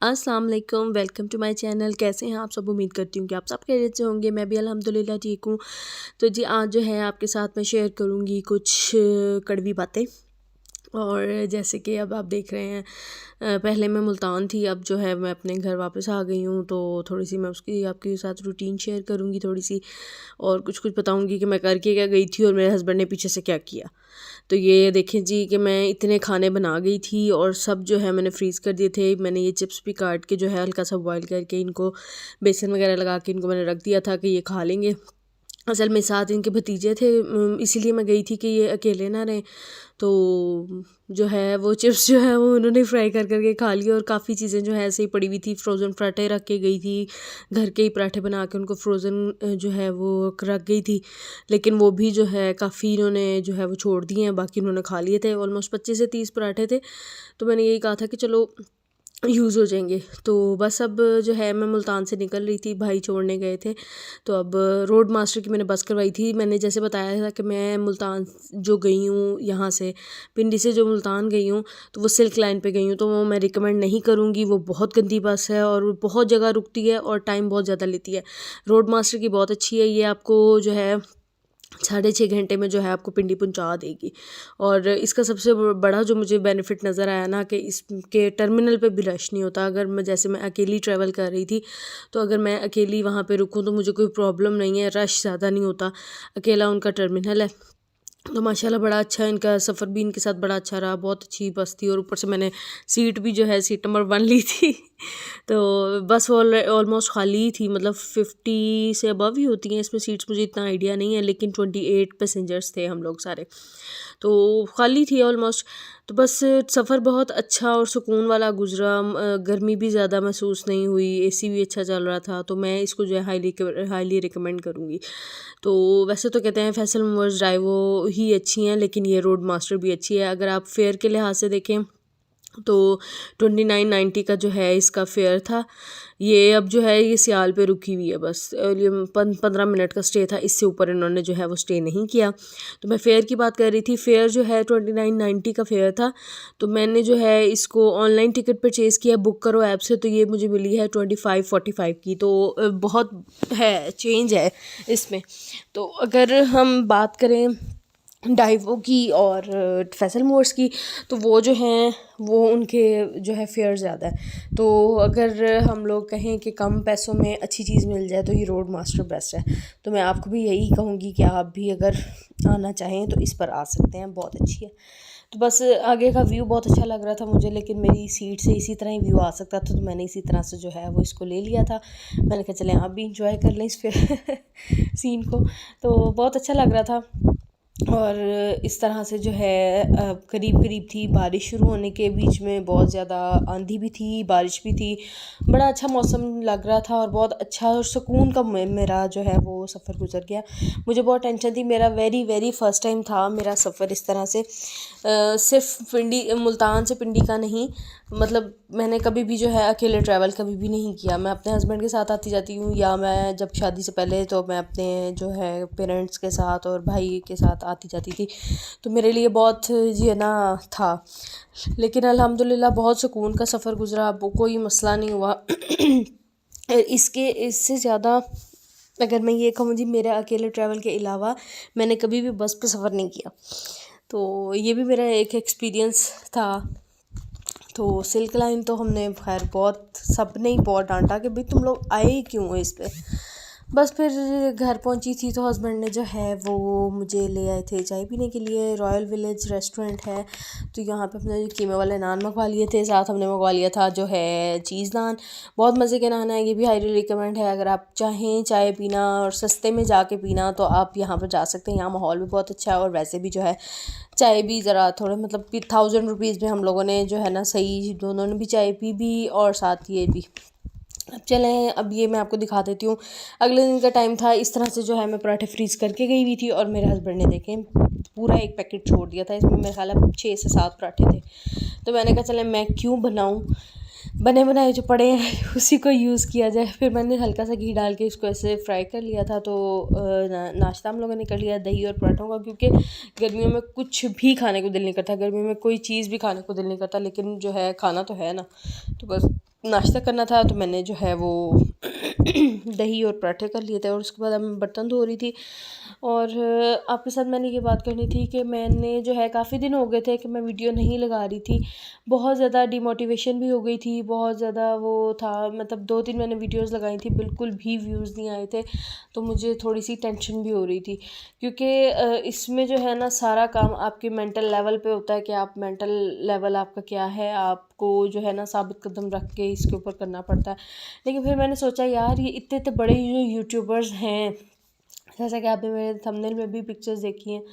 अस्सलाम वालेकुम, welcome to my channel. कैसे हैं आप सब? उम्मीद करती हूँ कि आप सब खैरियत से होंगे। मैं भी अल्हम्दुलिल्लाह ठीक हूँ। तो जी आज जो है आपके साथ मैं शेयर करूँगी कुछ कड़वी बातें। और जैसे कि अब आप देख रहे हैं, पहले मैं मुल्तान थी, अब जो है मैं अपने घर वापस आ गई हूँ। तो थोड़ी सी मैं उसकी आपके साथ रूटीन शेयर करूँगी थोड़ी सी, और कुछ कुछ बताऊँगी कि मैं करके क्या गई थी और मेरे हस्बैंड ने पीछे से क्या किया। तो ये देखें जी कि मैं इतने खाने बना गई थी और सब जो है मैंने फ्रीज़ कर दिए थे। मैंने ये चिप्स भी काट के जो है हल्का सा बॉयल करके इनको बेसन वगैरह लगा के इनको मैंने रख दिया था कि ये खा लेंगे। असल में साथ इनके भतीजे थे, इसीलिए मैं गई थी कि ये अकेले ना रहें। तो जो है वो चिप्स जो है वो उन्होंने फ्राई कर करके खा लिया, और काफ़ी चीज़ें जो है ऐसे ही पड़ी हुई थी। फ्रोज़न पराठे रख के गई थी, घर के ही पराठे बना के उनको फ्रोज़न जो है वो रख गई थी। लेकिन वो भी जो है काफ़ी इन्होंने जो है वो छोड़ दिए हैं, बाकी उन्होंने खा लिए थे। ऑलमोस्ट 25 से 30 पराठे थे। तो मैंने यही कहा था कि चलो यूज़ हो जाएंगे। तो बस अब जो है मैं मुल्तान से निकल रही थी, भाई छोड़ने गए थे। तो अब रोड मास्टर की मैंने बस करवाई थी। मैंने जैसे बताया था कि मैं मुल्तान जो गई हूँ, यहाँ से पिंडी से जो मुल्तान गई हूँ, तो वो सिल्क लाइन पे गई हूँ। तो वो मैं रिकमेंड नहीं करूँगी, वो बहुत गंदी बस है और बहुत जगह रुकती है और टाइम बहुत ज़्यादा लेती है। रोड मास्टर की बहुत अच्छी है, ये आपको जो है 6.5 घंटे में जो है आपको पिंडी पहुंचा देगी। और इसका सबसे बड़ा जो मुझे बेनिफिट नज़र आया ना, कि इसके टर्मिनल पे भी रश नहीं होता। अगर मैं जैसे मैं अकेली ट्रैवल कर रही थी, तो अगर मैं अकेली वहाँ पे रुकूँ तो मुझे कोई प्रॉब्लम नहीं है, रश ज़्यादा नहीं होता। अकेला उनका टर्मिनल है। तो माशाल्लाह बड़ा अच्छा इनका सफ़र भी इनके साथ बड़ा अच्छा रहा। बहुत अच्छी बस थी, और ऊपर से मैंने सीट भी जो है सीट नंबर 1 ली थी। तो बस ऑलमोस्ट खाली ही थी, मतलब 50 से अबव ही होती हैं इसमें सीट्स, मुझे इतना आइडिया नहीं है, लेकिन 28 पैसेंजर्स थे हम लोग सारे। तो खाली थी ऑलमोस्ट। तो बस सफ़र बहुत अच्छा और सुकून वाला गुज़रा। गर्मी भी ज़्यादा महसूस नहीं हुई, एसी भी अच्छा चल रहा था। तो मैं इसको जो है हाईली रिकमेंड करूँगी। तो वैसे तो कहते हैं फैसल मूवर्स ड्राइवो ही अच्छी हैं, लेकिन ये रोड मास्टर भी अच्छी है। अगर आप फेयर के लिहाज से देखें तो 2990 का जो है इसका फेयर था। ये अब जो है ये सियाल पे रुकी हुई है बस, ये 15 मिनट का स्टे था, इससे ऊपर इन्होंने जो है वो स्टे नहीं किया। तो मैं फ़ेयर की बात कर रही थी। फ़ेयर जो है 2990 का फ़ेयर था। तो मैंने जो है इसको ऑनलाइन टिकट परचेज़ किया, बुक करो ऐप से, तो ये मुझे मिली है 2545 की। तो बहुत है, चेंज है इसमें। तो अगर हम बात करें डाइवो की और फैसल मोर्स की, तो वो जो हैं वो उनके जो है फेयर ज़्यादा है। तो अगर हम लोग कहें कि कम पैसों में अच्छी चीज़ मिल जाए, तो ये रोड मास्टर बेस्ट है। तो मैं आपको भी यही कहूँगी कि आप भी अगर आना चाहें तो इस पर आ सकते हैं, बहुत अच्छी है। तो बस आगे का व्यू बहुत अच्छा लग रहा था मुझे, लेकिन मेरी सीट से इसी तरह ही व्यू आ सकता था, तो मैंने इसी तरह से जो है वो इसको ले लिया था। मैंने कहा चलें आप भी इंजॉय कर लें इस फिर सीन को। तो बहुत अच्छा लग रहा था। और इस तरह से जो है करीब करीब थी, बारिश शुरू होने के बीच में बहुत ज़्यादा आंधी भी थी, बारिश भी थी। बड़ा अच्छा मौसम लग रहा था और बहुत अच्छा और सुकून का मेरा जो है वो सफ़र गुजर गया। मुझे बहुत टेंशन थी, मेरा वेरी फर्स्ट टाइम था मेरा सफ़र इस तरह से। सिर्फ पिंडी मुल्तान से पिंडी का नहीं, मतलब मैंने कभी भी जो है अकेले ट्रैवल कभी भी नहीं किया। मैं अपने हस्बैंड के साथ आती जाती हूँ, या मैं जब शादी से पहले तो मैं अपने जो है पेरेंट्स के साथ और भाई के साथ आती जाती थी। तो मेरे लिए बहुत ये ना था, लेकिन अल्हम्दुलिल्लाह बहुत सुकून का सफ़र गुजरा, कोई मसला नहीं हुआ। इससे ज़्यादा अगर मैं ये कहूँ जी, मेरे अकेले ट्रैवल के अलावा मैंने कभी भी बस पर सफ़र नहीं किया। तो ये भी मेरा एक एक्सपीरियंस था। तो सिल्क लाइन तो हमने खैर बहुत, सब ने ही बहुत डांटा कि भाई तुम लोग आए ही क्यों हो इस पे। बस फिर घर पहुंची थी तो हस्बैंड ने जो है वो मुझे ले आए थे चाय पीने के लिए। रॉयल विलेज रेस्टोरेंट है, तो यहाँ पे अपने कीमे वाले नान मंगवा लिए थे, साथ हमने मंगवा लिया था जो है चीज़ नान। बहुत मज़े के नान है, ये भी हाईली रिकमेंड है। अगर आप चाहें चाय पीना और सस्ते में जाके पीना, तो आप यहाँ पर जा सकते हैं। यहाँ माहौल भी बहुत अच्छा है, और वैसे भी जो है चाय भी ज़रा थोड़े मतलब कि 1000 रुपीज़ में हम लोगों ने जो है ना सही, दोनों ने भी चाय पी भी और साथ ये भी। अब चलें, अब ये मैं आपको दिखा देती हूँ। अगले दिन का टाइम था, इस तरह से जो है मैं पराठे फ्रीज़ करके गई हुई थी, और मेरे हस्बैंड ने देखें पूरा एक पैकेट छोड़ दिया था। इसमें मेरे ख्याल है 6 से 7 पराठे थे। तो मैंने कहा चलें मैं क्यों बनाऊँ, बने बनाए जो पड़े हैं उसी को यूज़ किया जाए। फिर मैंने हल्का सा घी डाल के इसको ऐसे फ्राई कर लिया था। तो नाश्ता हम लोगों ने कर लिया दही और पराठों का, क्योंकि गर्मियों में कुछ भी खाने को दिल नहीं करता, गर्मियों में कोई चीज़ भी खाने को दिल नहीं करता, लेकिन जो है खाना तो है ना। तो बस नाश्ता करना था, तो मैंने जो है वो दही और पराठे कर लिए थे, और उसके बाद अब मैं बर्तन धो रही थी। और आपके साथ मैंने ये बात करनी थी कि मैंने जो है काफ़ी दिन हो गए थे कि मैं वीडियो नहीं लगा रही थी। बहुत ज़्यादा डिमोटिवेशन भी हो गई थी, बहुत ज़्यादा वो था, मतलब 2-3 मैंने वीडियोज़ लगाई थी, बिल्कुल भी व्यूज़ नहीं आए थे। तो मुझे थोड़ी सी टेंशन भी हो रही थी, क्योंकि इसमें जो है ना सारा काम आपके मेंटल लेवल पे होता है कि आप मेंटल लेवल आपका क्या है, आपको जो है ना साबित कदम रख के इसके ऊपर करना पड़ता है। लेकिन फिर मैंने सोचा यार ये इतने इतने बड़े जो यूट्यूबर्स हैं, जैसा कि आपने मेरे थंबनेल में भी पिक्चर्स देखी हैं,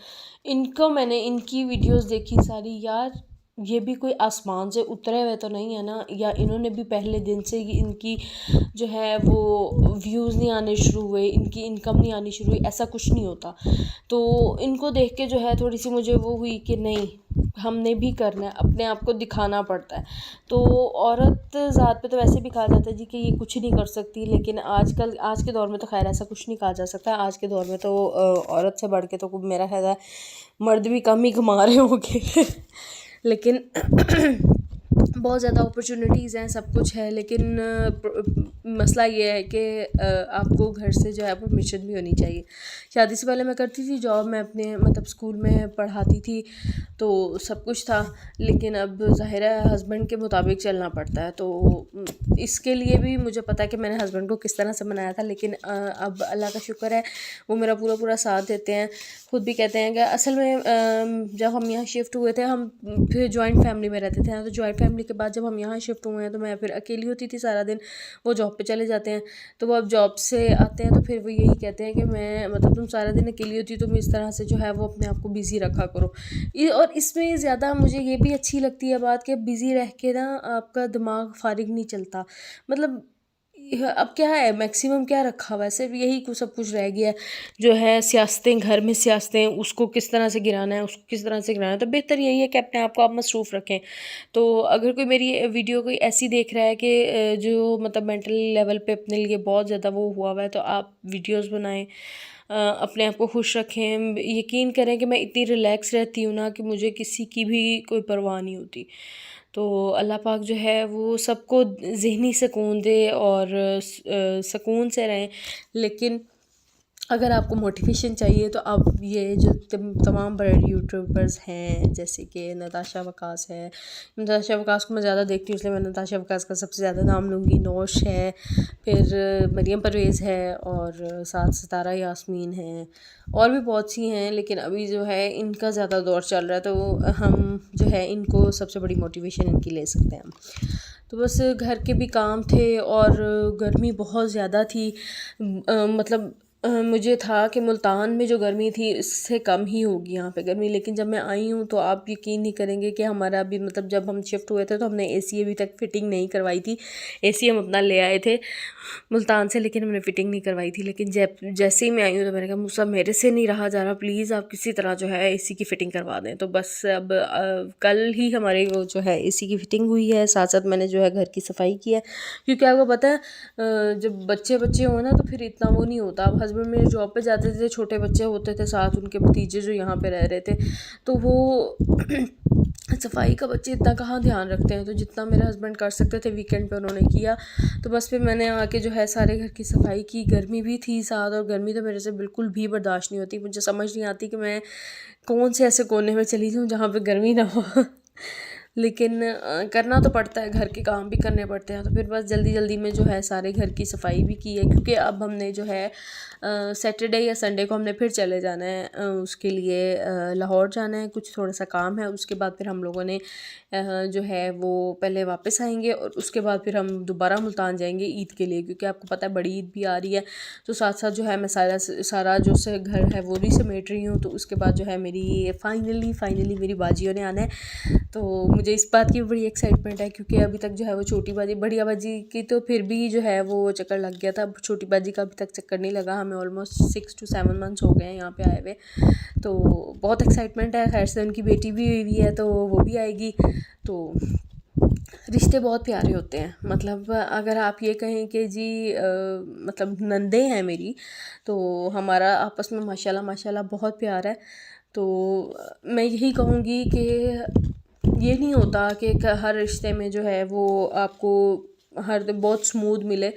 इनको मैंने इनकी वीडियोस देखी सारी, यार ये भी कोई आसमान से उतरे हुए तो नहीं है ना, या इन्होंने भी पहले दिन से ही इनकी जो है वो व्यूज़ नहीं आने शुरू हुए, इनकी इनकम नहीं आनी शुरू हुई, ऐसा कुछ नहीं होता। तो इनको देख के जो है थोड़ी सी मुझे वो हुई कि नहीं, हमने भी करना है, अपने आप को दिखाना पड़ता है। तो औरत ज़ात पे तो वैसे भी कहा जाता है जी कि ये कुछ नहीं कर सकती, लेकिन आजकल आज के दौर में तो खैर ऐसा कुछ नहीं कहा जा सकता। आज के दौर में तो औरत से बढ़ के तो मेरा ख्याल है मर्द भी कम ही कमा रहे होंगे लेकिन बहुत ज़्यादा अपॉर्चुनिटीज़ हैं, सब कुछ है, लेकिन मसला ये है कि आपको घर से जो है परमिशन भी होनी चाहिए। शादी से पहले मैं करती थी जॉब, मैं अपने मतलब स्कूल में पढ़ाती थी, तो सब कुछ था, लेकिन अब ज़ाहिर है हस्बैंड के मुताबिक चलना पड़ता है। तो इसके लिए भी मुझे पता है कि मैंने हस्बैंड को किस तरह से बनाया था, लेकिन अब अल्लाह का शुक्र है वो मेरा पूरा पूरा साथ देते हैं। खुद भी कहते हैं कि असल में जब हम यहाँ शिफ्ट हुए थे, हम फिर जॉइंट फैमिली में रहते थे, तो जॉइंट फैमिली के बाद जब हम यहाँ शिफ्ट हुए हैं तो मैं फिर अकेली होती थी सारा दिन, वो जॉब पे चले जाते हैं। तो वो अब जॉब से आते हैं तो फिर वो यही कहते हैं कि मैं मतलब तुम सारा दिन अकेली होती, तुम इस तरह से जो है वो अपने आप को बिज़ी रखा करो। और इसमें ज़्यादा मुझे ये भी अच्छी लगती है बात कि बिज़ी रह के ना आपका दिमाग फारिग नहीं चलता। मतलब अब क्या है, मैक्सिमम क्या रखा हुआ है, सिर्फ यही कुछ सब कुछ रह गया है जो है सियासतें, घर में सियासतें, उसको किस तरह से गिराना है, उसको किस तरह से गिराना है। तो बेहतर यही है कि अपने आप को आप मसरूफ़ रखें। तो अगर कोई मेरी वीडियो कोई ऐसी देख रहा है कि जो मतलब मेंटल लेवल पे अपने लिए बहुत ज़्यादा वो हुआ हुआ है, तो आप वीडियोस बनाएं, अपने आप को खुश रखें। यकीन करें कि मैं इतनी रिलैक्स रहती हूँ ना कि मुझे किसी की भी कोई परवाह नहीं होती। तो अल्लाह पाक जो है वो सबको ज़हनी सुकून दे और सुकून से रहें। लेकिन अगर आपको मोटिवेशन चाहिए तो आप ये जो तमाम बड़े यूट्यूबर्स हैं, जैसे कि नताशा वकास है, नताशा वकास को मैं ज़्यादा देखती हूँ इसलिए मैं नताशा वकास का सबसे ज़्यादा नाम लूँगी। नौश है, फिर मरियम परवेज़ है, और साथ सितारा यास्मीन है, और भी बहुत सी हैं, लेकिन अभी जो है इनका ज़्यादा दौर चल रहा है, तो हम जो है इनको सबसे बड़ी मोटिवेशन इनकी ले सकते हैं हम। तो बस घर के भी काम थे और गर्मी बहुत ज़्यादा थी। मतलब मुझे था कि मुल्तान में जो गर्मी थी इससे कम ही होगी यहाँ पे गर्मी, लेकिन जब मैं आई हूँ तो आप यकीन नहीं करेंगे कि हमारा अभी मतलब जब हम शिफ्ट हुए थे तो हमने एसी अभी तक फ़िटिंग नहीं करवाई थी। एसी हम अपना ले आए थे मुल्तान से, लेकिन हमने फ़िटिंग नहीं करवाई थी। लेकिन जब जैसे ही मैं आई हूँ तो मैंने कहा मूसा मेरे से नहीं रहा जा रहा, प्लीज़ आप किसी तरह जो है एसी की फ़िटिंग करवा दें। तो बस अब कल ही हमारे वो जो है एसी की फ़िटिंग हुई है, साथ साथ मैंने जो है घर की सफाई की है, क्योंकि आपको पता है जब बच्चे बच्चे हों ना तो फिर इतना वो नहीं होता। अब हस्बैंड मेरे जॉब पे जाते थे, छोटे बच्चे होते थे साथ, उनके भतीजे जो यहाँ पे रह रहे थे, तो वो सफाई का बच्चे इतना कहाँ ध्यान रखते हैं। तो जितना मेरे हस्बैंड कर सकते थे वीकेंड पे उन्होंने किया। तो बस फिर मैंने आके जो है सारे घर की सफाई की। गर्मी भी थी साथ, और गर्मी तो मेरे से बिल्कुल भी बर्दाश्त नहीं होती। मुझे समझ नहीं आती कि मैं कौन से ऐसे कोने में चली जाऊँ जहाँ पे गर्मी ना हो लेकिन करना तो पड़ता है, घर के काम भी करने पड़ते हैं। तो फिर बस जल्दी जल्दी में जो है सारे घर की सफाई भी की है, क्योंकि अब हमने जो है सैटरडे या संडे को हमने फिर चले जाना है, उसके लिए लाहौर जाना है, कुछ थोड़ा सा काम है। उसके बाद फिर हम लोगों ने जो है वो पहले वापस आएंगे, और उसके बाद फिर हम दोबारा मुल्तान जाएंगे ईद के लिए, क्योंकि आपको पता है बड़ी ईद भी आ रही है। तो साथ साथ जो है मैं सारा जो से घर है वो भी समेट रही हूँ। तो उसके बाद जो है मेरी फाइनली मेरी बाजियों ने आना है। तो मुझे इस बात की बड़ी एक्साइटमेंट है, क्योंकि अभी तक जो है वो छोटी बाजी बढ़िया बाजी की तो फिर भी जो है वो चक्कर लग गया था, छोटी बाजी का अभी तक चक्कर नहीं लगा। हमें ऑलमोस्ट 6 to 7 मंथ्स हो गए हैं यहाँ पे आए हुए। तो बहुत एक्साइटमेंट है। खैर से उनकी बेटी भी हुई है तो वो भी आएगी। तो रिश्ते बहुत प्यारे होते हैं। मतलब अगर आप ये कहें कि जी मतलब नंदे हैं मेरी, तो हमारा आपस में माशाल्लाह बहुत प्यार है। तो मैं यही कहूँगी कि ये नहीं होता कि हर रिश्ते में जो है वो आपको हर बहुत स्मूथ मिले,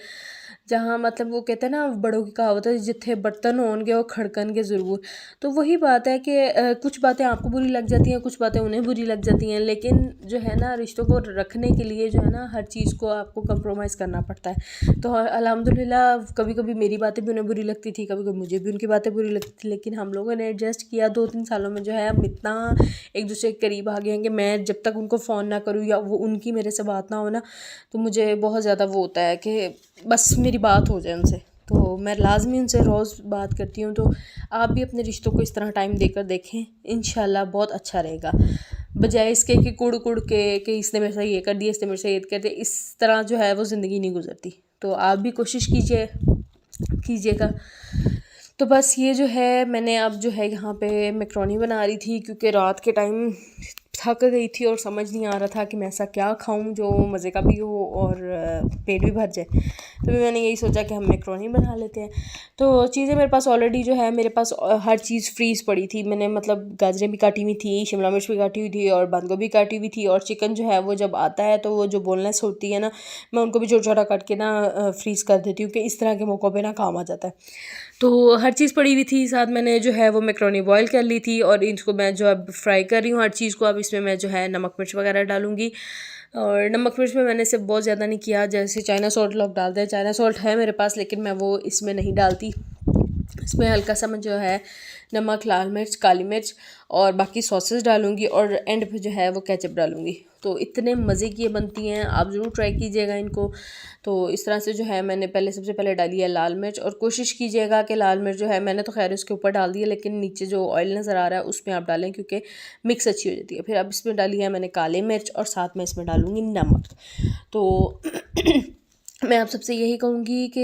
जहाँ मतलब वो कहते हैं ना बड़ों की कहावत है, जिथे बर्तन होंगे वो खड़कन के ज़रूर। तो वही बात है कि कुछ बातें आपको बुरी लग जाती हैं, कुछ बातें उन्हें बुरी लग जाती हैं, लेकिन जो है ना रिश्तों को रखने के लिए जो है ना हर चीज़ को आपको कंप्रोमाइज़ करना पड़ता है। तो अल्हम्दुलिल्लाह कभी कभी मेरी बातें भी उन्हें बुरी लगती थी, कभी कभी मुझे भी उनकी बातें बुरी लगती थी, लेकिन हम लोगों ने एडजस्ट किया। 2-3 सालों में जो है हम इतना एक दूसरे के करीब आ गए हैं कि मैं जब तक उनको फ़ोन ना करूँ या वो उनकी मेरे से बात ना हो ना, तो मुझे बहुत ज़्यादा वो होता है कि बस मेरी बात हो जाए उनसे। तो मैं लाज़मी उनसे रोज़ बात करती हूँ। तो आप भी अपने रिश्तों को इस तरह टाइम देकर देखें, इंशाल्लाह बहुत अच्छा रहेगा। बजाय इसके कि कुड़ कुड़ के कि इसने मेरे साथ ये कर दिया, इसने मेरे साथ ये कर दिया, इस तरह जो है वो ज़िंदगी नहीं गुजरती। तो आप भी कोशिश कीजिएगा। तो बस ये जो है मैंने अब जो है यहाँ पे मैक्रोनी बना रही थी, क्योंकि रात के टाइम थक गई थी और समझ नहीं आ रहा था कि मैं ऐसा क्या खाऊं जो मज़े का भी हो और पेट भी भर जाए। तो फिर मैंने यही सोचा कि हम मैक्रोनी बना लेते हैं। तो चीज़ें मेरे पास ऑलरेडी जो है मेरे पास हर चीज़ फ्रीज़ पड़ी थी। मैंने मतलब गाजरें भी काटी हुई थी, शिमला मिर्च भी काटी हुई थी और बंद गोभी काटी हुई थी, और चिकन जो है वो जब आता है तो वो जो बोनलेस होती है ना, मैं उनको भी छोटा छोटा काट के ना फ्रीज़ कर देती हूँ कि इस तरह के मौक़ों पे ना काम आ जाता है। तो हर चीज़ पड़ी हुई थी, साथ मैंने जो है वो मैक्रोनी बॉयल कर ली थी और इसको मैं जो अब फ्राई कर रही हूँ हर चीज़ को। अब इसमें मैं जो है नमक मिर्च वगैरह डालूँगी, और नमक मिर्च में मैंने सिर्फ बहुत ज़्यादा नहीं किया, जैसे चाइना सॉल्ट लोग डालते हैं। चाइना सॉल्ट है मेरे पास, लेकिन मैं वो इसमें नहीं डालती। इसमें हल्का सा मैं जो है नमक, लाल मिर्च, काली मिर्च और बाकी सॉसेस डालूँगी, और एंड पे जो है वो केचप डालूँगी। तो इतने मज़े की ये बनती हैं, आप ज़रूर ट्राई कीजिएगा इनको। तो इस तरह से जो है मैंने सबसे पहले डाली है लाल मिर्च, और कोशिश कीजिएगा कि लाल मिर्च जो है मैंने तो खैर इसके ऊपर डाल दी है, लेकिन नीचे जो ऑयल नज़र आ रहा है उसमें आप डालें, क्योंकि मिक्स अच्छी हो जाती है। फिर अब इसमें डाली है मैंने काली मिर्च, और साथ में इसमें डालूँगी नमक। तो मैं आप सबसे यही कहूँगी कि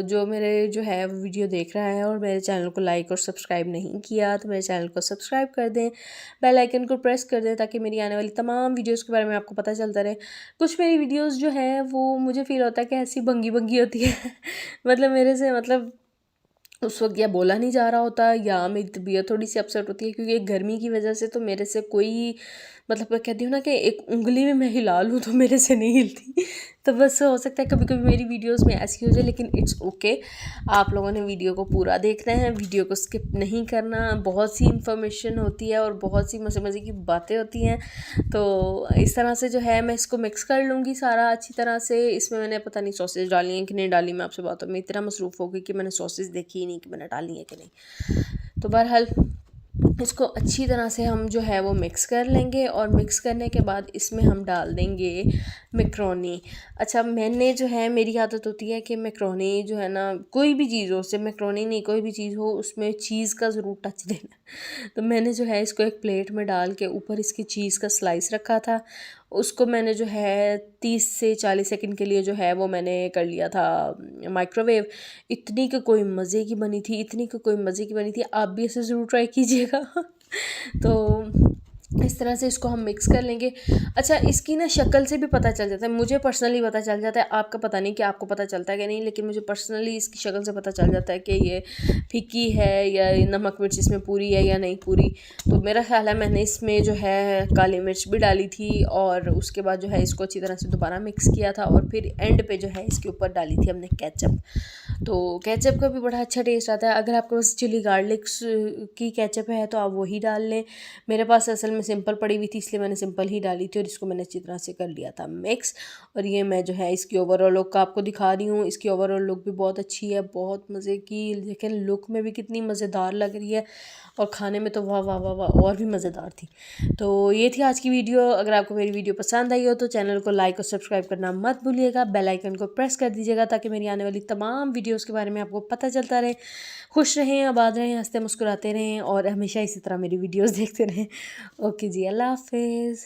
जो मेरे जो है वीडियो देख रहा है और मेरे चैनल को लाइक और सब्सक्राइब नहीं किया, तो मेरे चैनल को सब्सक्राइब कर दें, बेल आइकन को प्रेस कर दें, ताकि मेरी आने वाली तमाम वीडियोस के बारे में आपको पता चलता रहे। कुछ मेरी वीडियोस जो है वो मुझे फ़ील होता है कि ऐसी भंगी भंगी होती है मतलब मेरे से मतलब उस वक्त या बोला नहीं जा रहा होता, या मेरी तबीयत थोड़ी सी अपसेट होती है, क्योंकि गर्मी की वजह से तो मेरे से कोई मतलब मैं कहती हूँ ना कि एक उंगली में मैं हिला लूँ तो मेरे से नहीं हिलती। तो बस हो सकता है कभी कभी मेरी वीडियोस में ऐसी हो जाए, लेकिन इट्स ओके। आप लोगों ने वीडियो को पूरा देखना है, वीडियो को स्किप नहीं करना। बहुत सी इंफॉर्मेशन होती है और बहुत सी मज़े मज़े की बातें होती हैं। तो इस तरह से जो है मैं इसको मिक्स कर लूँगी सारा अच्छी तरह से। इसमें मैंने पता नहीं सॉसेज डाली हैं कि नहीं डाली, मैं आपसे बातों में इतना मसरूफ़ हो गई कि मैंने सॉसेज देखी ही नहीं कि मैंने डाली है कि नहीं। तो बहरहाल इसको अच्छी तरह से हम जो है वो मिक्स कर लेंगे, और मिक्स करने के बाद इसमें हम डाल देंगे मैक्रोनी। अच्छा, मैंने जो है मेरी आदत होती है कि मैक्रोनी जो है ना, कोई भी चीज़ हो, उससे मैक्रोनी नहीं कोई भी चीज़ हो, उसमें चीज़ का ज़रूर टच देना। तो मैंने जो है इसको एक प्लेट में डाल के ऊपर इसकी चीज़ का स्लाइस रखा था। उसको मैंने जो है 30 से 40 सेकंड के लिए जो है वो मैंने कर लिया था माइक्रोवेव। इतनी कि कोई मज़े की बनी थी, इतनी कि कोई मज़े की बनी थी। आप भी इसे ज़रूर ट्राई कीजिएगा। तो इस तरह से इसको हम मिक्स कर लेंगे। अच्छा, इसकी ना शक्ल से भी पता चल जाता है, मुझे पर्सनली पता चल जाता है, आपका पता नहीं कि आपको पता चलता है कि नहीं, लेकिन मुझे पर्सनली इसकी शक्ल से पता चल जाता है कि ये फीकी है या नमक मिर्च इसमें पूरी है या नहीं पूरी। तो मेरा ख्याल है मैंने इसमें जो है काली मिर्च भी डाली थी, और उसके बाद जो है इसको अच्छी तरह से दोबारा मिक्स किया था, और फिर एंड पे जो है इसके ऊपर डाली थी हमने केचप। तो केचप का भी बड़ा अच्छा टेस्ट आता है। अगर आपके पास चिली गार्लिक की केचप है तो आप वही डाल लें। मेरे पास असल में सिंपल पड़ी हुई थी, इसलिए मैंने सिंपल ही डाली थी, और इसको मैंने अच्छी तरह से कर लिया था मिक्स। और ये मैं जो है इसकी ओवरऑल लुक का आपको दिखा रही हूँ। इसकी ओवरऑल लुक भी बहुत अच्छी है, बहुत मज़े की, लेकिन लुक में भी कितनी मज़ेदार लग रही है, और खाने में तो वाह वाह वाह वाह और भी मज़ेदार थी। तो ये थी आज की वीडियो। अगर आपको मेरी वीडियो पसंद आई हो तो चैनल को लाइक और सब्सक्राइब करना मत भूलिएगा। बेल आइकन को प्रेस कर दीजिएगा, ताकि मेरी आने वाली तमाम वीडियोज़ के बारे में आपको पता चलता रहे। खुश रहें, आबाद रहें, हंसते मुस्कुराते रहें, और हमेशा इसी तरह मेरी वीडियोज़ देखते रहें। ओके जी, अल्लाह हाफिज़।